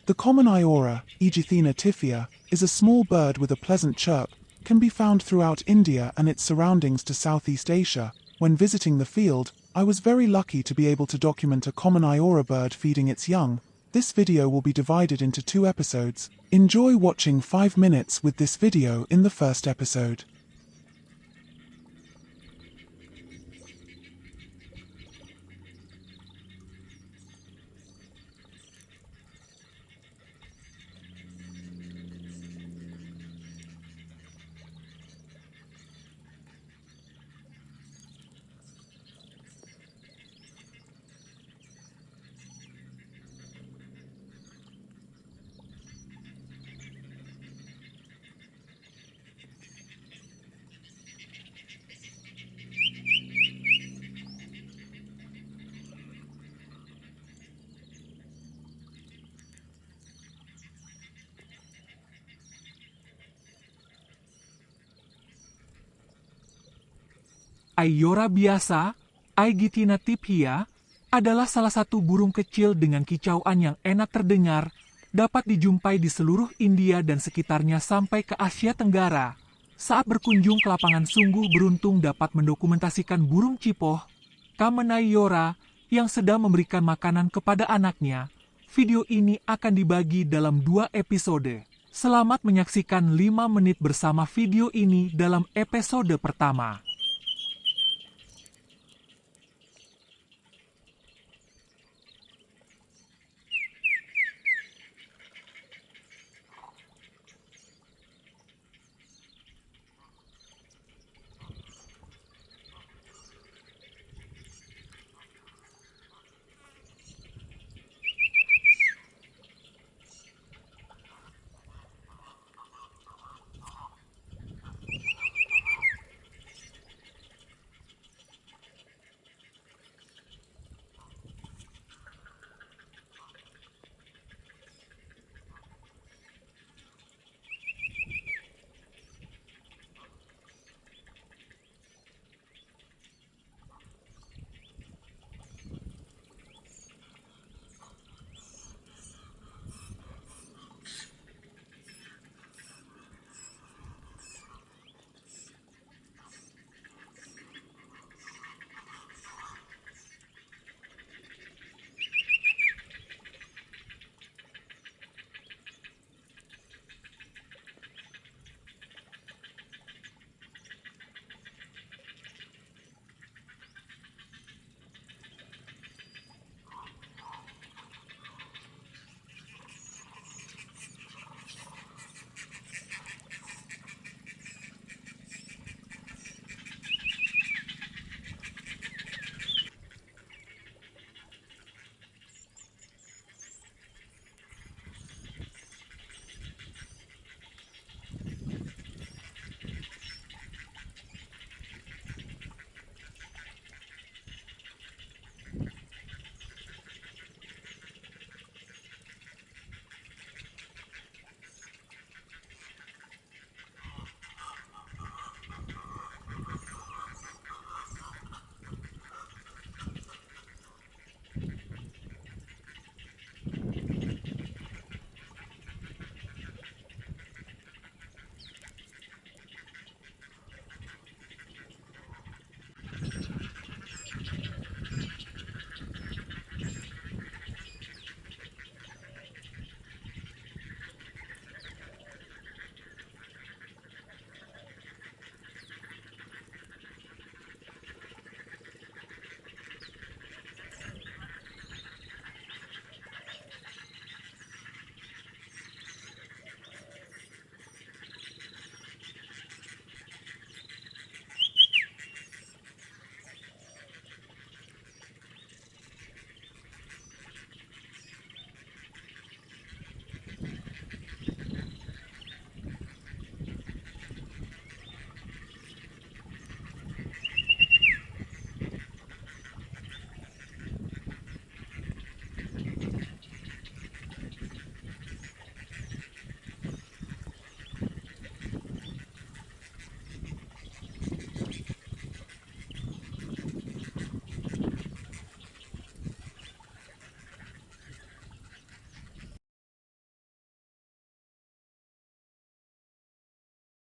The common Iora, Aegithina tiphia, is a small bird with a pleasant chirp, can be found throughout India and its surroundings to Southeast Asia. When visiting the field, I was very lucky to be able to document a common Iora bird feeding its young. This video will be divided into 2 episodes. Enjoy watching 5 minutes with this video in the first episode. Iora biasa, Aegithina tiphia, adalah salah satu burung kecil dengan kicauan yang enak terdengar, dapat dijumpai di seluruh India dan sekitarnya sampai ke Asia Tenggara. Saat berkunjung kelapangan sungguh beruntung dapat mendokumentasikan burung cipoh, kamen Iora, yang sedang memberikan makanan kepada anaknya. Video ini akan dibagi dalam 2 episode. Selamat menyaksikan 5 menit bersama video ini dalam episode pertama.